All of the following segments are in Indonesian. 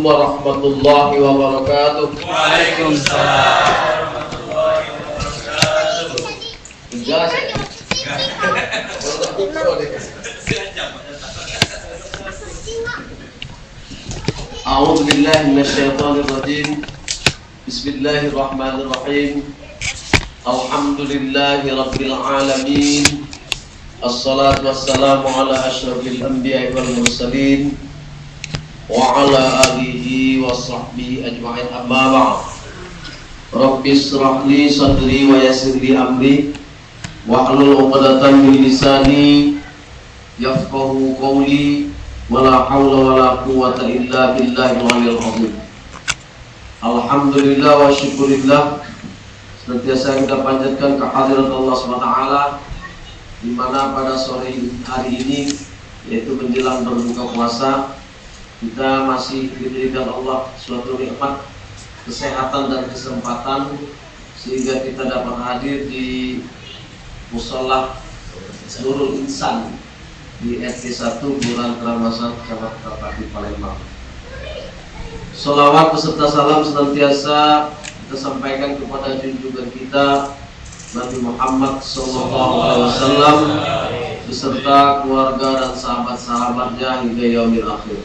Assalamualaikum warahmatullahi wabarakatuh. Waalaikumsalam warahmatullahi wabarakatuh. Jelas ya? A'udzu billahi minasyaitonir rajim. Bismillahirrahmanirrahim. Alhamdulillahi rabbil alamin. Assalatu wassalamu ala asyrafil anbiya'i wal mursalin wa ala alihi wa sahbihi ajma'in, amma ba'd. Rabbi shrah li sadri wa yassir li amri wahlul 'uqdatam min lisani yafqahu qawli wala haula wala quwwata illa billahil aliyyil azim. Alhamdulillah wa syukurillah, senantiasa kita panjatkan kehadirat Allah SWT, di mana pada sore hari ini, yaitu menjelang berbuka puasa, kita masih diberikan Allah suatu nikmat kesehatan dan kesempatan sehingga kita dapat hadir di Mushola Nurul Insan di RT 1 Kelurahan Keramasan, Kecamatan Pati, Palembang. Sholawat beserta salam senantiasa kita sampaikan kepada junjungan kita Nabi Muhammad SAW beserta keluarga dan sahabat-sahabatnya hingga yaumil akhir.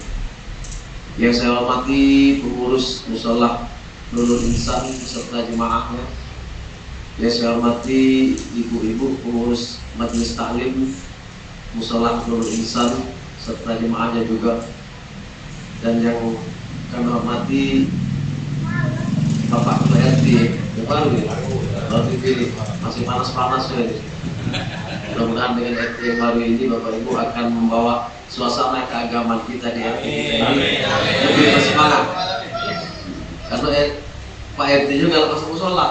Yang saya hormati pengurus Mushola Nurul Insan beserta jemaahnya. Yang saya hormati ibu-ibu pengurus Majelis Taklim Mushola Nurul Insan serta jemaahnya juga. Dan yang kami hormati Bapak RT yang baru ya, baru dipilih, masih panas-panas ya ini. Mudah-mudahan dengan RT yang baru ini Bapak Ibu akan membawa suasana keagamaan kita di RT ini lebih bersemangat. Karena Pak RT juga kalau masuk mushola,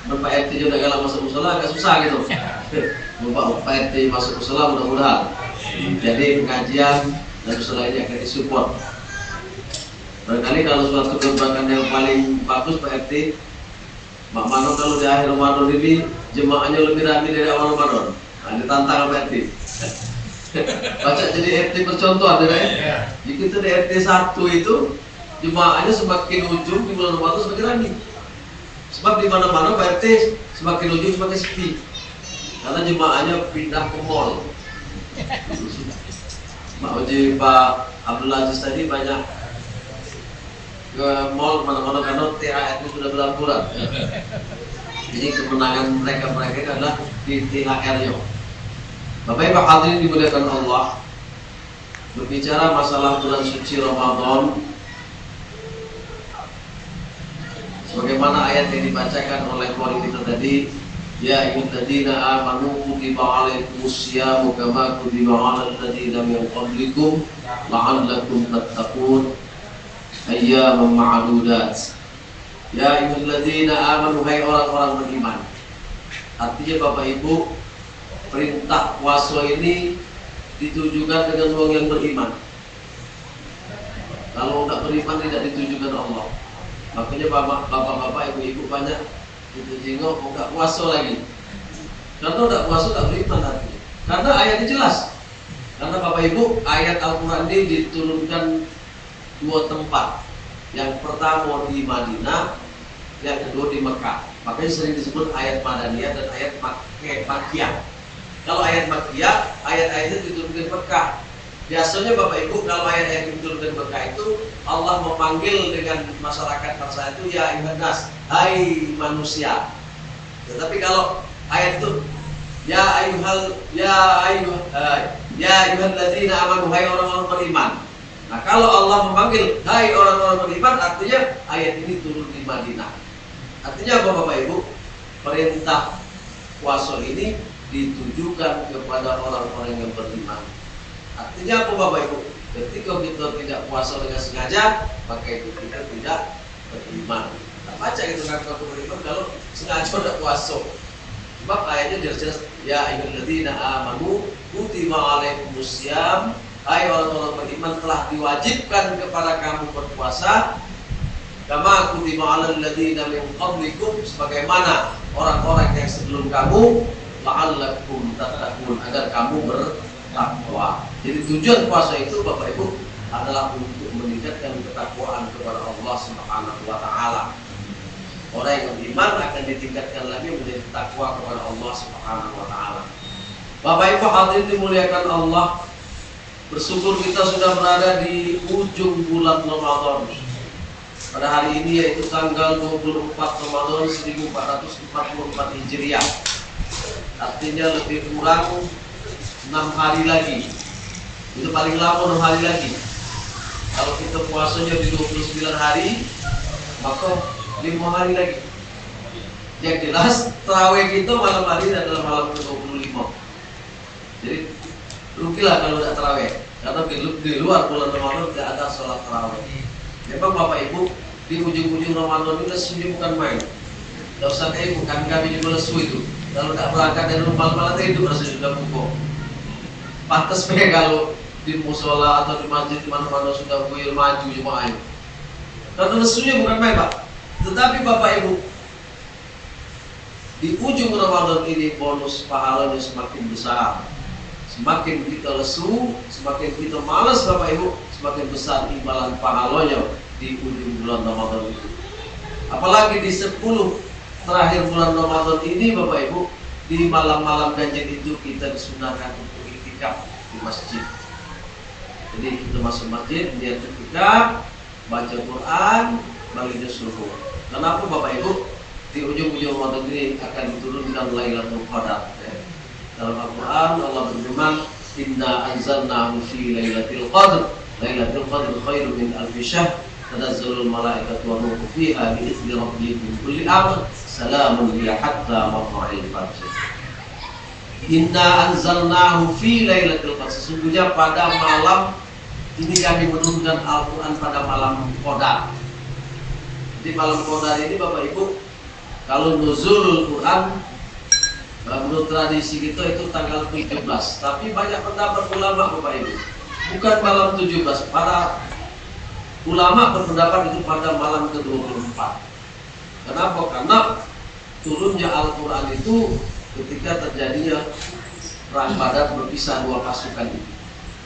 Pak RT juga kalau masuk mushola agak susah gitu. Pak RT masuk mushola mudah-mudahan. Jadi pengajian dan mushola ini akan disupport. Barangkali kalau suatu kebaikan yang paling bagus Pak RT, Mak Mano kalau di akhir Ramadan ini jemaahnya lebih ramai dari awal Ramadan. Nah, ini tantangan Pak RT. Baca jadi RT percontohan ya. Jadi kita di RT 1 itu jemaahnya semakin ujung di bulan Ramadan semakin ramai. Sebab di mana-mana Pak RT semakin ujung semakin sepi. Karena jemaahnya pindah ke mall. Mak Uji Pak Abdul Aziz tadi banyak ke mall mana-mana karena THR itu sudah berhamburan. Jadi kemenangan mereka adalah di THR-nya. Bapak Ibu hadirin dimuliakan Allah, berbicara masalah bulan suci Ramadan, sebagaimana ayat yang dibacakan oleh qari kita tadi, ya ayyuhalladzina amanu kutiba alaikumusyamu kama kutiba alal ladzina min qablikum la'allakum tattaqun ayyaman ma'dudat. Ya ayyuhalladzina amanu, hai orang-orang beriman. Artinya Bapak Ibu, perintah puasa ini ditujukan dengan orang yang beriman. Kalau tidak beriman tidak ditujukan Allah. Makanya bapak-bapak, ibu-ibu banyak itu jengok enggak puasa lagi. Karena tidak puasa tidak beriman artinya. Karena ayatnya jelas. Karena Bapak Ibu, ayat Al-Quran ini diturunkan dua tempat. Yang pertama di Madinah, yang kedua di Mekah. Makanya sering disebut ayat Madaniyah dan ayat Makkiyah. Kalau ayat Makkiyah, ayat-ayatnya diturunkan di Mekah. Biasanya Bapak Ibu, kalau ayat-ayat diturunkan di Mekah itu Allah memanggil dengan masyarakat bangsa itu ya ayyuhan nas, hai manusia. Tetapi kalau ayat itu ya ayyuhalladzina amanu, hai orang-orang beriman. Nah, kalau Allah memanggil hai orang-orang beriman, artinya ayat ini turun di Madinah. Artinya apa Bapak Ibu? Perintah puasa ini ditujukan kepada orang-orang yang beriman. Artinya apa Bapak Ibu? Ketika kita tidak puasa dengan sengaja, maka itu kita tidak beriman. Kita baca itu kan kalau beriman kalau sengaja tidak puasa. Sebab ayatnya jelas, ya ayyuhalladzina amanu kutiba alaikumussyam, hai orang-orang beriman telah diwajibkan kepada kamu berpuasa, kama kutiba alal ladzina min qablikum, sebagaimana orang-orang yang sebelum kamu, la'allakum tattaqun, agar kamu bertakwa. Jadi tujuan puasa itu Bapak Ibu adalah untuk meningkatkan ketakwaan kepada Allah Subhanahu wa taala. Orang yang beriman akan ditingkatkan lagi menjadi takwa kepada Allah Subhanahu wa taala. Bapak Ibu hadirin dimuliakan Allah, bersyukur kita sudah berada di ujung bulan Ramadan. Pada hari ini yaitu tanggal 24 Ramadan 1444 Hijriah. Artinya lebih kurang 6 hari lagi. Itu paling lama 6 hari lagi. Kalau kita puasanya di 29 hari, maka 5 hari lagi. Yang jelas tarawih kita malam hari adalah malam ke-25. Jadi rugilah kalau tidak tarawih, karena di luar bulan Ramadan tidak ada sholat tarawih. Memang Bapak Ibu di ujung-ujung Ramadan ini lesunya bukan main. Tidak usah kayak bukan kami juga lesu itu. Kalau tidak berangkat dari rumah malam tidur rasanya sudah pukul. Pantas kalau di musola atau di masjid di mana-mana sudah buyur maju jemaahnya. Karena lesunya bukan main Pak. Tetapi Bapak Ibu, di ujung Ramadan ini bonus pahalanya semakin besar. Semakin kita lesu, semakin kita malas Bapak Ibu, semakin besar imbalan pahalanya di ujung bulan Ramadan itu. Apalagi di 10 terakhir bulan Ramadan ini Bapak Ibu, di malam-malam ganjil itu kita disunahkan untuk iktikaf di masjid. Jadi kita masuk masjid, niat iktikaf, baca Quran, baginda subuh. Kenapa Bapak Ibu? Di ujung-ujung Ramadan ini akan diturunkan Lailatul Qadar. Dalam Al-Quran Allah berfirman, Inna anzalnahu fi Lailatul Qadr. Lailatul Qadr khairum min alfi syahr. Tanazzalul malaikatu wa ruhu fiha bi idzni rabbihim min kulli amr. Salamun hiya hatta matla'il fajr. Inna anzalnahu fi Lailatul Qadr. Sesungguhnya pada malam ini kami menurunkan Al-Quran pada malam Qadar. Di malam Qadar ini Bapak Ibu, kalau nuzulul Quran menurut tradisi kita itu tanggal 17, tapi banyak pendapat ulama Bapak Ibu, bukan malam 17. Para ulama berpendapat itu pada malam ke-24. Kenapa? Karena turunnya Al-Quran itu ketika terjadinya perang Badar, berpisah 2 pasukan itu.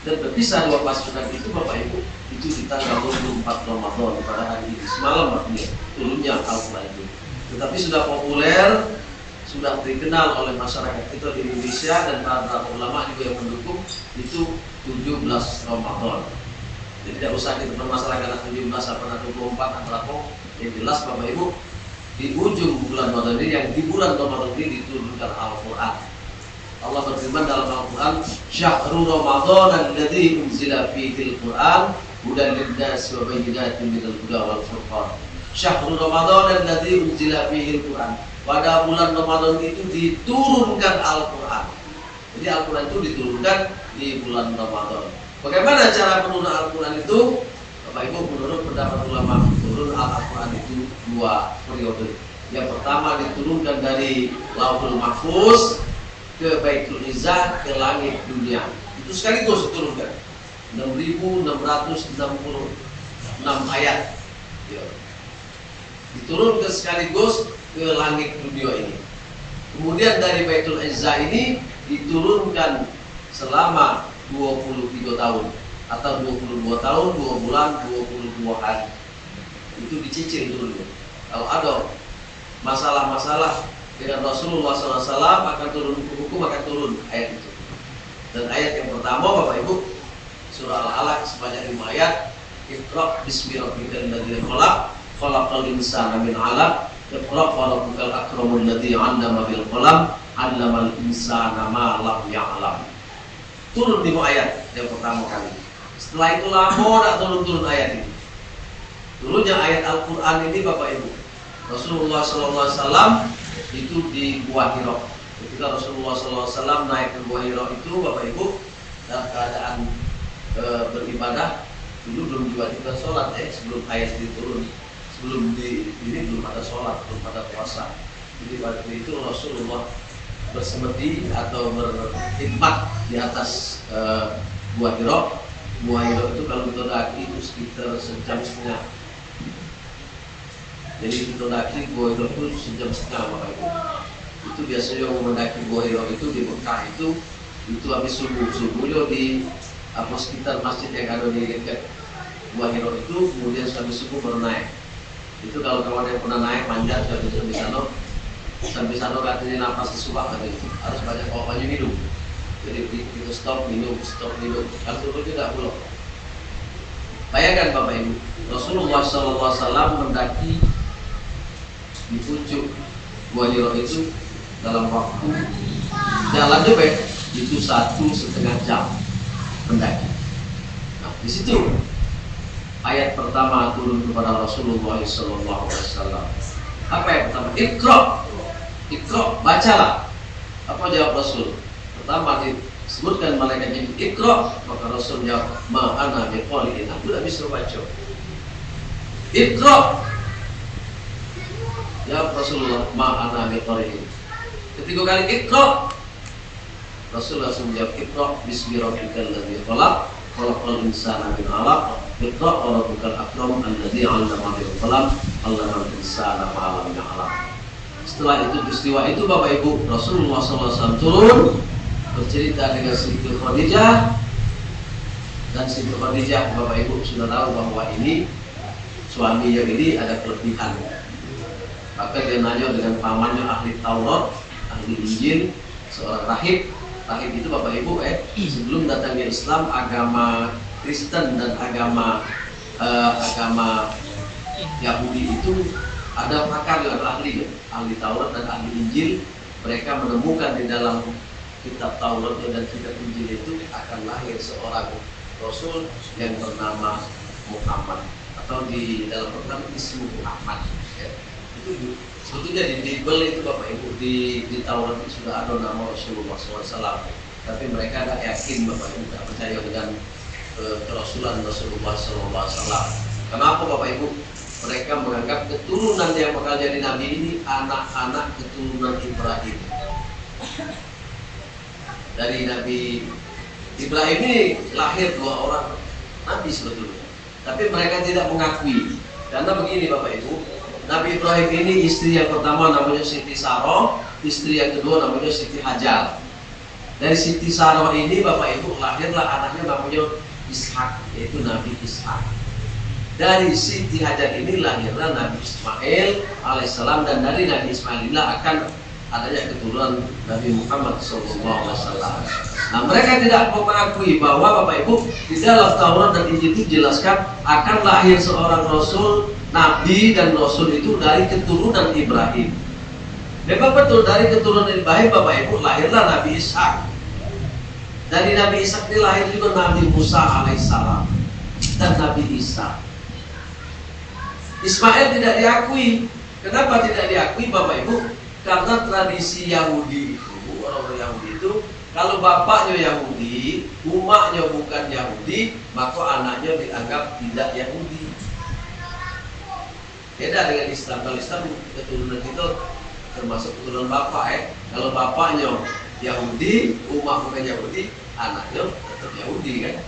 Dan berpisah 2 pasukan itu Bapak Ibu, itu di tanggal 24 Ramadan pada hari ini, semalam artinya turunnya Al-Quran itu. Tetapi sudah populer, sudah dikenal oleh masyarakat kita di Indonesia, dan para ulama juga yang mendukung itu 17 Ramadan. Jadi tidak usah kita permasalahkan 17 apa 24 atau apa. Yang jelas Bapak Ibu, di ujung bulan Ramadan ini, yang di bulan Ramadan ini diturunkan Al-Quran. Allah berfirman dalam Al-Quran, Syahrul Ramadan alladzi unzila fihi al-Quran hudan lin-nasi wa bayyinatin minal huda wal furqan. Syahrul Ramadan alladzi unzila fihi al-Quran. Pada bulan Ramadan itu diturunkan Al-Quran. Jadi Al-Quran itu diturunkan di bulan Ramadan. Bagaimana cara penurunan Al-Quran itu? Bapak Ibu, menurut pendapat ulama, turun Al-Quran itu 2 periode. Yang pertama diturunkan dari Lauhul Mahfuz ke Baitul Izzah, ke langit dunia. Itu sekaligus diturunkan 6.666 ayat. Diturunkan sekaligus ke langit dunia ini. Kemudian dari Baitul Izzah ini diturunkan selama 23 tahun atau 22 tahun, 2 bulan, 22 hari. Itu dicicil dulu. Kalau ada masalah-masalah dengan Rasulullah SAW, akan turun hukum, akan turun ayat itu. Dan ayat yang pertama Bapak Ibu, surah Al-Alaq sebanyak 5 ayat. Iqra bismi rabbikal ladzi khalaq, khalaqal insana min 'alaq. Iqra wa rabbukal akramul ladzi 'allama bil qalam, 'allamal insana ma lam ya'lam. Turun 5 ayat yang pertama kali. Setelah itu lama tak turun-turun ayat ini. Turunnya ayat Al-Quran ini Bapak Ibu, Rasulullah SAW itu di Gua Hira. Ketika Rasulullah SAW naik ke Gua Hira itu Bapak Ibu, dalam keadaan beribadah, dulu belum diwajibkan sholat sebelum ayat diturun. Sebelum ini belum ada sholat, belum ada puasa. Jadi waktu itu Rasulullah bersemedi atau berkhidmat di atas Gua Hira. Gua Hira itu kalau kita daki itu sekitar 1,5 jam. Jadi kita daki Gua Hira itu 1,5 jam Bapak Ibu. Itu biasanya yang mendaki Gua Hira itu di Mekah itu habis subuhnya di sekitar masjid yang ada di dekat Gua Hiro itu kemudian sampai suku baru naik. Itu kalau kawan yang pernah naik manjat ke sampai sana katanya nafas sesuap katanya itu harus banyak minum. Jadi itu stop minum. Kalau turun tidak belum. Bayangkan Bapak Ibu, Rasulullah SAW mendaki di puncak Gua Hiro itu dalam waktu jalan juga itu 1,5 jam mendaki. Nah, di situ ayat pertama turun kepada Rasulullah SAW. Apa yang pertama? Iqra, bacalah. Apa jawab Rasul? Pertama disebutkan malaikat Jibril, Iqra, maka Rasul jawab, ma ana biqari'in, aku tidak bisa baca. Iqra, jawab Rasulullah, ma ana biqari'in. Ketiga kali Iqra, Rasul langsung jawab, Iqra bismi rabbikal ladzi khalaq, khalaqal insana min 'alaq, Iqra wa rabbukal akram alladzi 'allama bil qalam, 'allamal insana ma lam ya'lam. Setelah itu peristiwa itu Bapak Ibu, Rasulullah SAW turun bercerita dengan Siti Khadijah, dan Siti Khadijah Bapak Ibu sudah tahu bahwa ini suami yang ini ada kelebihan. Maka dia nanya dengan pamannya ahli Taurat, ahli Injil, seorang rahib. Rahib itu Bapak Ibu sebelum datangnya Islam, agama Kristen dan agama Yahudi itu ada pakar yang ahli Taurat dan ahli Injil. Mereka menemukan di dalam kitab Taurat dan kitab Injil itu akan lahir seorang Rasul yang bernama Muhammad, atau di dalam Quran ismu Muhammad. Itu sebetulnya di Bible itu Bapak Ibu, di Taurat itu sudah ada nama Rasulullah SAW, tapi mereka tidak yakin Bapak Ibu, tidak percaya dengan kerasulan Rasulullah SAW. Kenapa Bapak Ibu? Mereka menganggap keturunan yang bakal jadi nabi ini anak-anak keturunan Ibrahim. Dari Nabi Ibrahim ini lahir 2 orang nabi sebetulnya, tapi mereka tidak mengakui. Karena begini Bapak Ibu, Nabi Ibrahim ini istri yang pertama namanya Siti Sarah, istri yang kedua namanya Siti Hajar. Dari Siti Sarah ini Bapak Ibu lahirlah anaknya namanya Ishak, yaitu Nabi Ishak. Dari Siti Hajar ini lahirlah Nabi Ismail alaihissalam, dan dari Nabi Ismail inilah akan adanya keturunan Nabi Muhammad SAW. Nah, mereka tidak mau mengakui bahwa Bapak Ibu di dalam Taurat dan Injil itu dijelaskan akan lahir seorang Rasul, Nabi, dan Rasul itu dari keturunan Ibrahim. Memang betul dari keturunan Ibrahim Bapak Ibu lahirlah Nabi Ishak. Dari Nabi Ishak ini lahir juga Nabi Musa alaihissalam dan Nabi Isa. Ismail tidak diakui. Kenapa tidak diakui Bapak Ibu? Karena tradisi Yahudi itu, orang-orang Yahudi itu, kalau bapaknya Yahudi, umaknya bukan Yahudi, maka anaknya dianggap tidak Yahudi. Beda dengan Islam. Kalau Islam keturunan itu termasuk keturunan bapak. Kalau bapaknya Yahudi, umak bukan Yahudi, anaknya tetap Yahudi kan.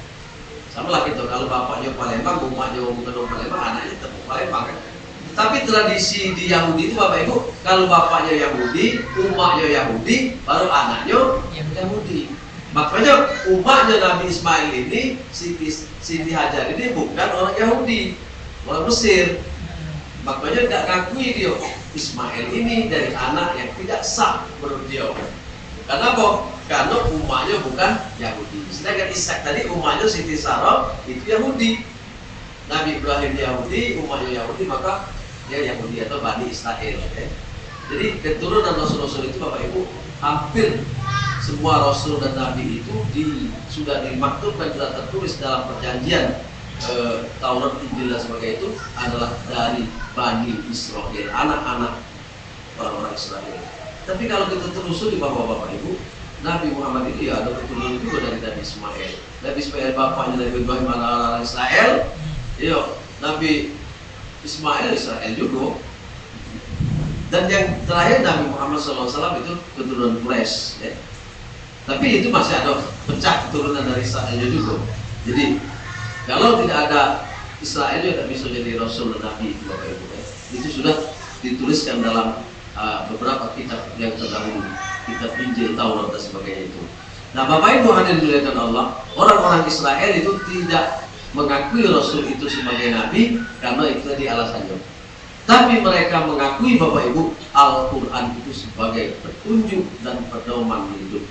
Sama lah gitu, kalau bapaknya Palembang, umaknya bukan orang Palembang, anaknya tetap Palembang kan. Tapi tradisi di Yahudi itu Bapak Ibu, kalau bapaknya Yahudi, umaknya Yahudi, baru anaknya Yahudi. Makanya umaknya Nabi Ismail ini, Siti Hajar ini bukan orang Yahudi, orang Mesir. Makanya tidak ngakui dia Ismail ini dari anak yang tidak sah menurut dia. Karena apa? Karena umaknya bukan Yahudi. Sedangkan Ishak tadi umaknya Siti Sarah itu Yahudi. Nabi Ibrahim Yahudi, umaknya Yahudi, maka dia Yahudi atau Bani Israel. Jadi keturunan Rasul-Rasul itu Bapak Ibu, hampir semua Rasul dan Nabi itu sudah dimaktubkan, sudah tertulis dalam perjanjian Taurat, Injil dan sebagainya itu adalah dari Bani Israel, anak-anak orang-orang Israel. Tapi kalau kita telusuri bahwa Bapak Ibu, Nabi Muhammad itu ya ada keturunan juga dari Nabi Ismail. Nabi Ismail bapaknya Nabi Ibrahim orang Israel. Iya, Nabi Ismail Israel juga. Dan yang terakhir Nabi Muhammad SAW itu keturunan Quraisy. Ya. Tapi itu masih ada pecah keturunan dari Israel juga. Jadi kalau tidak ada Israel tidak bisa jadi Rasul dan Nabi itu Bapak Ibu. Ya. Itu sudah dituliskan dalam beberapa kitab yang terdahulu, kitab Injil, Taurat dan sebagainya itu. Nah Bapak Ibu hadirin dimuliakan Allah, orang-orang Israel itu tidak mengakui Rasul itu sebagai Nabi karena itu tadi alasannya. Tapi mereka mengakui Bapak Ibu Al-Quran itu sebagai petunjuk dan pedoman hidup.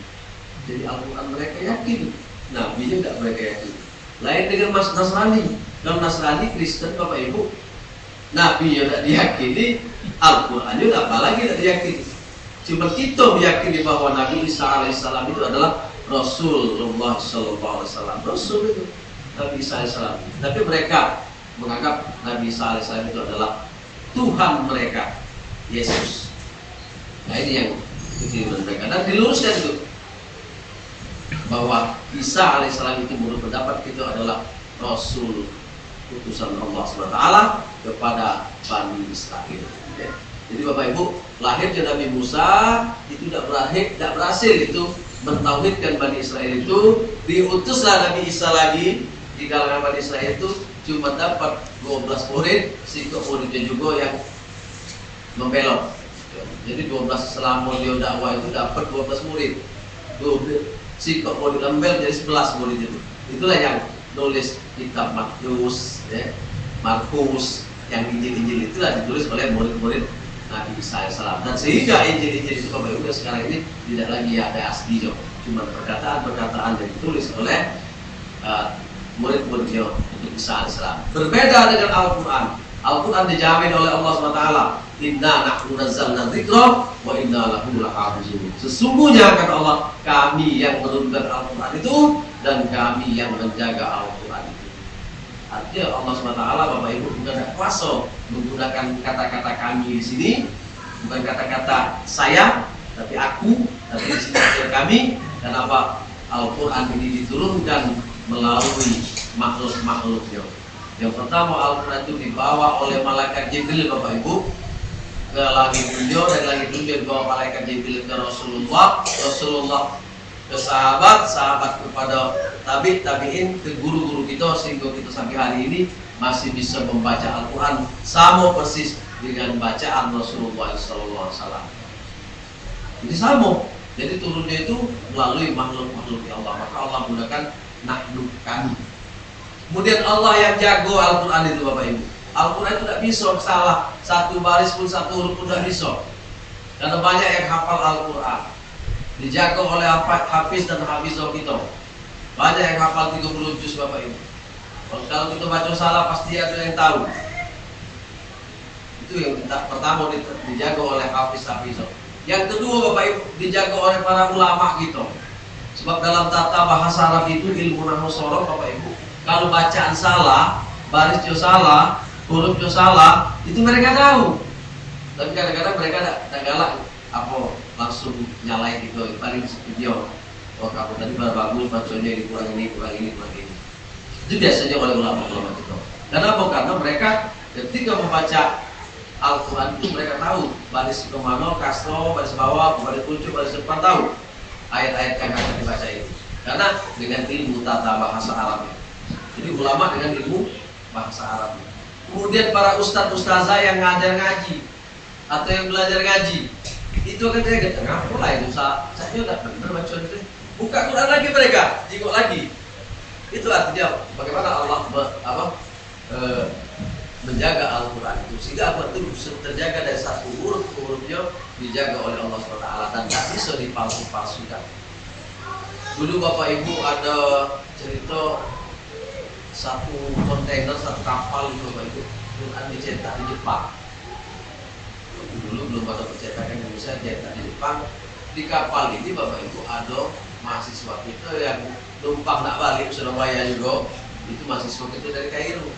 Jadi Al-Quran mereka yakin, Nabi-nya tidak mereka yakin. Lain dengan Mas Nasrani. Kalau Nasrani Kristen Bapak Ibu, Nabi-nya tidak diyakini, Al-Qurannya apalagi tidak diyakini. Cuma kita meyakini bahwa Nabi Isa alaihissalam itu adalah Rasulullah sallallahu alaihi wasallam. Rasul itu Nabi Isa alaihissalam. Tapi mereka menganggap Nabi Isa alaihissalam itu adalah Tuhan mereka, Yesus. Nah ini yang kekeliruan mereka. Dan diluruskan itu bahwa Isa alaihissalam itu menurut pendapat kita adalah Rasul utusan Allah SWT kepada Bani Israel. Ya. Jadi Bapak Ibu, lahirnya Nabi Musa itu tidak berhasil itu mentauhidkan Bani Israel itu. Diutuslah Nabi Isa lagi di kalangan Bani Israel itu cuma dapat 12 murid, sikap muridnya juga yang membelot. Jadi 12 selama dia dakwah itu dapat 12 murid. Sikap murid lembel jadi 11 murid itu. Itulah yang nulis kitab Matius, ya, Markus, yang Injil-Injil itulah ditulis oleh murid-murid Nabi Isa AS. Dan sehingga Injil-Injil itu Bapak Ibu sekarang ini tidak lagi ada asli, cuma perkataan-perkataan yang ditulis oleh murid-muridnya untuk Isa AS. Berbeda dengan Al-Quran. Al-Quran dijamin oleh Allah SWT. Inna nahnu nazzalna dzikra wa inna lahu lahafizun. Sesungguhnya kata Allah, kami yang menurunkan Al-Quran itu dan kami yang menjaga Al-Quran itu. Artinya Allah SWT Bapak Ibu bukan ada kuasa menggunakan kata-kata kami di sini, bukan kata-kata saya, tapi aku, tapi di sini kami. Dan apa? Al-Quran ini diturunkan melalui makhluk-makhluknya. Yang pertama, Al-Quran itu dibawa oleh malaikat Jibril Bapak Ibu ke langit dunia, dan langit dunia dibawa malaikat Jibril ke Rasulullah, Rasulullah ke sahabat kepada tabi'in, ke guru-guru kita, sehingga kita sampai hari ini masih bisa membaca Al-Quran sama persis dengan bacaan Rasulullah SAW. Ini sama. Jadi turunnya itu melalui makhluk-makhluk Allah. Maka Allah menggunakan nahnu, kami. Kemudian Allah yang jago Al-Quran itu Bapak Ibu. Al-Quran itu tidak bisa salah, satu baris pun, satu huruf pun tidak bisa. Karena banyak yang hafal Al-Quran, dijaga oleh hafiz dan hafizah kita. Banyak yang hafal 30 juz Bapak Ibu. Kalau kita baca salah pasti ada yang tahu. Itu yang pertama dijaga oleh hafiz-hafizah. Yang kedua Bapak Ibu, dijaga oleh para ulama kita. Sebab dalam tata bahasa Arab itu ilmu nahwu sorong Bapak Ibu. Kalau bacaan salah, barisnya salah, hurufnya salah, itu mereka tahu. Tapi kadang-kadang mereka tidak galak apa langsung nyalain itu, paling video. Oh kamu tadi bagus bacanya ini kurang ini. Itu biasanya oleh ulama-ulama itu. Kenapa? Karena mereka ketika membaca Al-Quran itu mereka tahu baris kemana, kasro, baris bawah, baris kunci, baris depan, tahu ayat-ayat yang akan dibaca itu. Karena dengan ilmu tata bahasa Arabnya. Jadi ulama dengan ilmu bahasa Arabnya. Kemudian para ustadz-ustazah yang ngajar ngaji atau yang belajar ngaji, itu akan dia kata, ngapain lah itu saya udah benar baca itu. Buka Quran lagi mereka, jingok lagi. Itu artinya bagaimana Allah menjaga Al-Quran itu, sehingga apa itu terjaga dari satu hurufnya dijaga oleh Allah SWT dan tak bisa dipalsu-palsukan. Dulu Bapak Ibu ada cerita satu kontainer, satu kapal itu Bapak Ibu, Quran dicetak di Jepang. Dulu belum ada percetakan yang bisa cetak di Jepang. Di kapal ini Bapak Ibu ada mahasiswa kita yang numpang nak balik Surabaya juga, itu mahasiswa kita dari Kairo.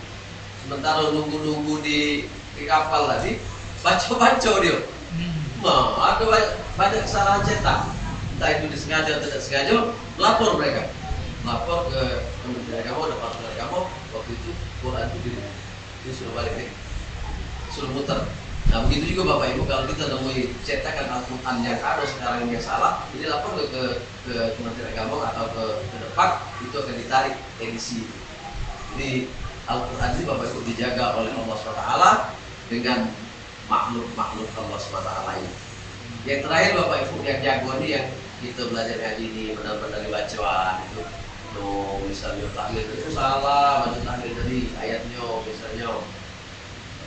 Sementara nunggu di kapal tadi, baca dia. Nah, ada banyak kesalahan cetak. Entah itu disengaja atau tidak sengaja, lapor mereka. Lapor ke Kementerian Agama, Departemen Agama, waktu itu Quran itu disuruh balik nih, suruh muter. Nah begitu juga Bapak Ibu, kalau kita nemui cetakan Al-Quran yang ada sekarang yang salah, ini lapor ke Kementerian Agama atau ke depan, itu akan ditarik edisi. Jadi Al-Quran ini Bapak Ibu dijaga oleh Allah SWT dengan makhluk-makhluk Allah SWT lain. Yang terakhir Bapak Ibu yang jago ini, yang kita belajar ngaji ini benar-benar dari bacaan itu, No, misalnya tahlil itu salah, baca tahlil tadi ayatnya misalnya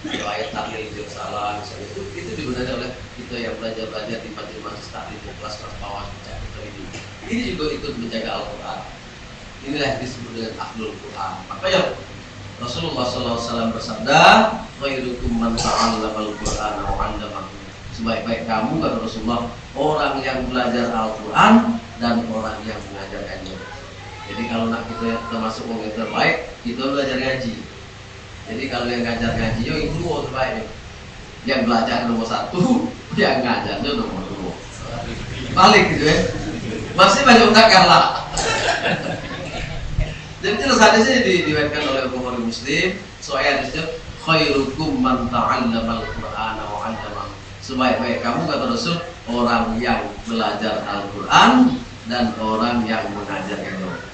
kalau ayat tahlil itu salah, misalnya itu digunakan oleh kita yang belajar di majelis tahlil di kelas-kelas bawah kita ini. Ini juga ikut menjaga Al-Quran. Inilah yang disebut dengan ahlul Quran. Makanya Rasulullah SAW bersabda, "Khairukum man ta'allamal Qur'ana wa 'allamahu." Sebaik-baik kamu kata Rasulullah orang yang belajar Al-Quran dan orang yang mengajarkannya. Jadi kalau nak kita termasuk orang yang terbaik, kita belajar ngaji. Jadi kalau yang ngajar ngaji, itu terbaik. Yang belajar nomor 1, yang ngajarnya nomor 2. Balik gitu ya. Masih banyak tak kalah. Jadi terus hadisnya diriwayatkan oleh Bukhari Muslim. Soal hadisnya khairukum man ta'allamal Qur'ana wa 'allamahu. Sebaik-baik kamu kata Rasul orang yang belajar Al-Quran dan orang yang mengajarkannya.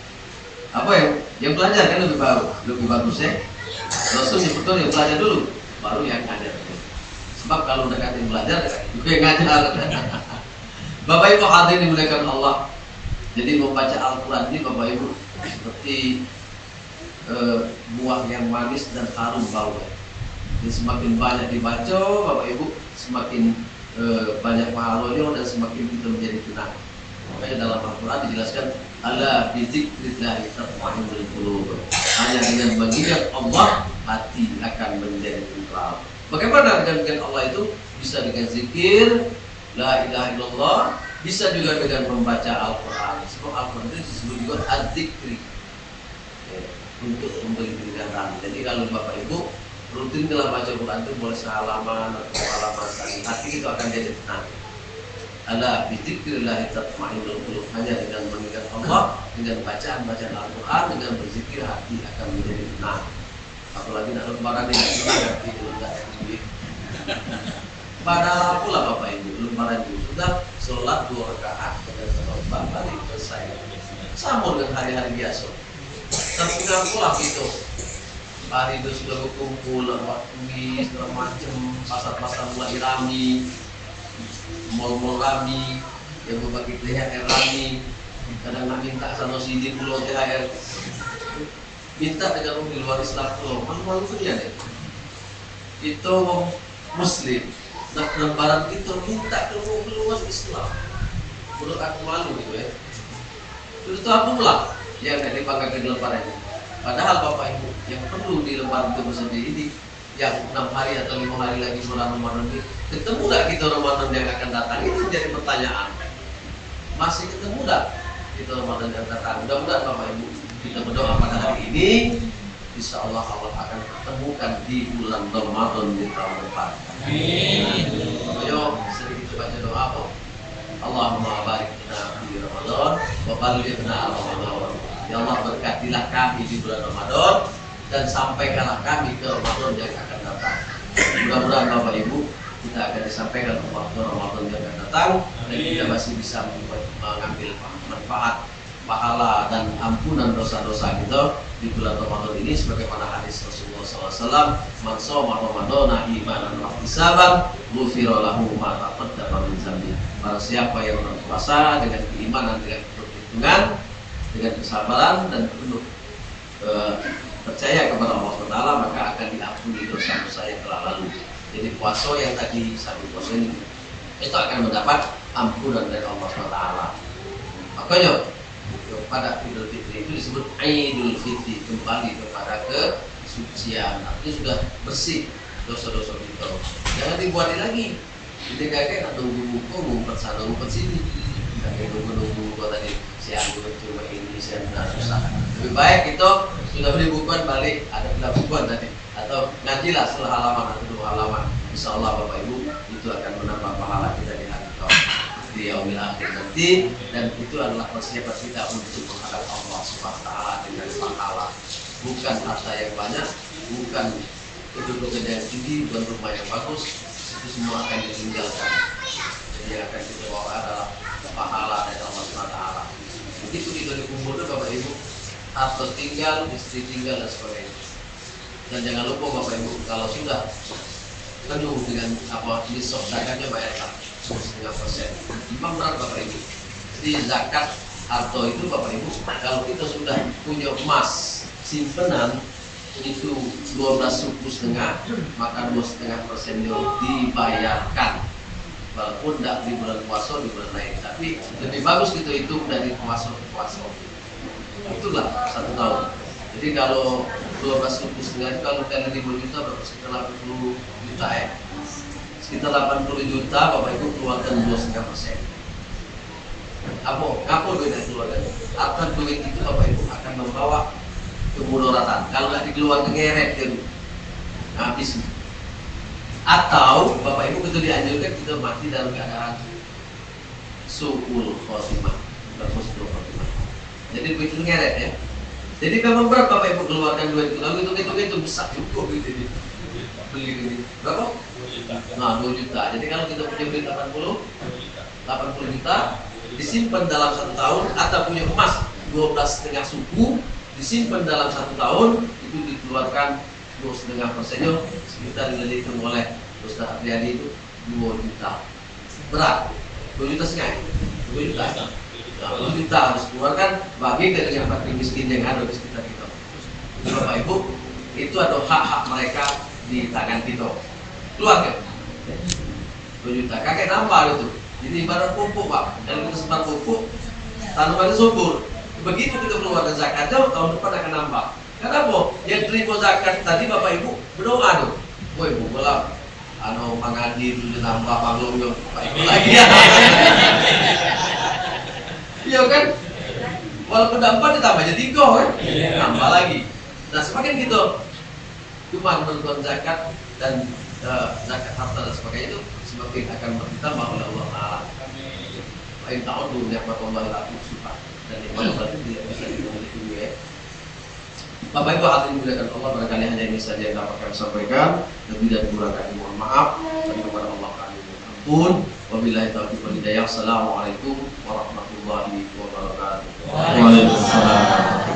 Apa yang belajar kan lebih bagus ya. Rasul sebetulnya yang belajar dulu, baru yang ngajar. Sebab kalau udah kata yang belajar, juga yang ngajar. Bapak Ibu hadirin dimuliakan Allah. Jadi membaca Al-Quran ini Bapak Ibu seperti buah yang manis dan harum baunya. Jadi semakin banyak dibaca Bapak Ibu, semakin banyak pahalanya dan semakin kita menjadi tenang. Makanya dalam Al-Quran dijelaskan ala bizikrillah tatma'innul qulub. Hanya dengan mengingat Allah hati akan menjadi tentram. Bagaimana dengan Allah itu? Bisa dengan zikir la ilaha illallah, bisa juga dengan membaca Al-Quran. Sebab Al-Quran itu disebut juga az-zikri, untuk memberi peringatan. Jadi kalau Bapak Ibu rutin dalam baca Quran itu boleh sehalaman atau halaman sekali, hati itu akan jadi tenang. Ala bizikrillah tatma'innul qulub. Hanya dengan mengingat Allah, dengan bacaan Al-Quran, dengan berzikir hati akan menjadi tenang. Apalagi nak lebaran dengan tenang hati itu enggak sendiri. Padahal pula Bapak Ibu lebaran itu sudah sholat 2 rakaat dengan sholat balik selesai. Sama dengan hari-hari biasa. Terpulang pula gitu. Hari itu sudah berkumpul, waktu segala macam, pasar-pasar mulai rame, mal-mal rame, yang berbagi THR rame. Kadang nak minta sama sini pulau THR, minta dengan orang di luar Islam pulau, malu-malu tu dia deh. Itu Muslim, nak lebaran itu minta ke luar Islam, menurut aku malu gitu ya. Itu apa pula yang tidak dipakai ke lebaran ini? Padahal Bapak Ibu yang perlu di lembaran itu sendiri ini, yang 6 hari atau 5 hari lagi bulan Ramadan ini, ketemu gak kita Ramadan yang akan datang? Itu jadi pertanyaan. Masih ketemu gak kita Ramadan yang datang? Mudah-mudahan Bapak Ibu kita berdoa pada hari ini, insya Allah Allah akan ketemukan di bulan Ramadan di tahun depan. Amin. Ayo sedikit baca doa apa? Allahumma barik lana fi Ramadan wa ballighna Ramadan. Ya Allah berkatilah kami di bulan Ramadan dan sampaikanlah kami ke Ramadan yang akan datang. Mudah-mudahan Bapak Ibu kita akan disampaikan ke waktu Ramadan yang akan datang dan kita masih bisa mengambil manfaat, pahala dan ampunan dosa-dosa kita di bulan Ramadan ini sebagaimana hadis Rasulullah SAW, man shoma Ramadana imanan wa ihtisaban ghufira lahu ma taqaddama min dzambi. Barang siapa yang berpuasa dengan keimanan, dengan perhitungan, dengan kesabaran dan penuh percaya kepada Allah SWT, maka akan diampuni dosa-dosa yang telah lalu. Jadi puasa yang tadi satu puasa ini itu akan mendapat ampunan dari Allah SWT. Makanya pada Idul Fitri itu disebut Idul Fitri, kembali kepada kesucian. Artinya sudah bersih dosa-dosa kita. Jangan dibuat lagi. Jadi kakek nak nunggu ngumpet sana ngumpet sini. Kakek nunggu tadi siang cuma ini siang susah. Lebih baik itu sudah beli bukuan balik, ada bilang bukuan tadi atau ngajilah setelah halaman atau 2 halaman. Insya Allah Bapak Ibu itu akan menambah pahala kita di hari di yaumil akhir nanti, dan itu adalah persiapan kita untuk menghadap Allah Subhanahu wa taala dengan pahala, bukan harta yang banyak, bukan kedudukan yang tinggi, bukan rumah yang bagus, itu semua akan ditinggalkan. Jadi yang akan kita bawa adalah pahala dari Allah Subhanahu wa taala. Begitu kita dikumpulkan Bapak Ibu, harta tinggal, istri tinggal dan sebagainya. Dan jangan lupa Bapak Ibu, kalau sudah penuh dengan nisab zakatnya bayarkan 0,5%. Memang berat Bapak Ibu. Jadi zakat Atau itu Bapak Ibu, kalau kita sudah punya emas simpenan itu 12 suku setengah, maka 2,5% dibayarkan. Walaupun tidak di bulan puasa, di bulan lain, tapi lebih bagus kita hitung dari puasa ke puasa. Itulah 1 tahun. Jadi kalau 12 suku setengah, kalau kali 5 juta berapa? Sekitar 80 juta ya. Sekitar 80 juta Bapak Ibu keluarkan 2,5%. Apa duit yang keluarkan? Akan duit itu Bapak Ibu akan membawa kemudoratan. Kalau nggak dikeluarkan ngeret dia habis. Atau Bapak Ibu kita dianjurkan kita mati dalam keadaan su'ul khotimah, husnul khotimah. Jadi duit itu ngeret ya. Jadi memang berat Bapak Ibu keluarkan duit itu. Lalu itu besar juga duit ini. Beli ini berapa? 2 juta. Nah 2 juta. Jadi kalau kita punya duit 80 juta disimpan dalam 1 tahun, atau punya emas 12,5 suku disimpan dalam 1 tahun, itu dikeluarkan 2,5%-nya sekitar dihitung oleh Ustaz Apriyadi itu 2 juta. Berat 2 juta setengah 2 juta. Nah, 2 juta harus keluarkan bagi dengan fakir miskin yang ada di sekitar kita. Bapak Ibu, itu ada hak-hak mereka di tangan kita. Keluarkan 2 juta. Kakek nambah itu. Jadi ibarat pupuk Pak. Dan kita sempat pupuk, tanamannya subur. Begitu kita keluarkan zakatnya, tahun depan akan nambah. Kenapa? Yang terima zakat tadi Bapak Ibu berdoa tuh. Woi Bu, bola pangadi itu nambah panglungnya Pak Ibu lagi ya. Iya kan? Walaupun dapat ditambah jadi 3 kan? Nambah lagi. Nah semakin gitu cuma menentukan zakat dan zakat harta dan sebagainya itu semakin akan bertambah oleh Allah Taala. Lain tahun dulu nikmat Allah laku suka dan nikmat berarti tidak bisa dimiliki ya. Bapak Ibu hadirin dimuliakan Allah, barangkali hanya ini saja yang dapat kami sampaikan. Lebih dan kurang kami mohon maaf. Dan kepada Allah kami mohon ampun. Wabillahi taufiq wal hidayah. Assalamualaikum warahmatullahi wabarakatuh. Waalaikumsalam.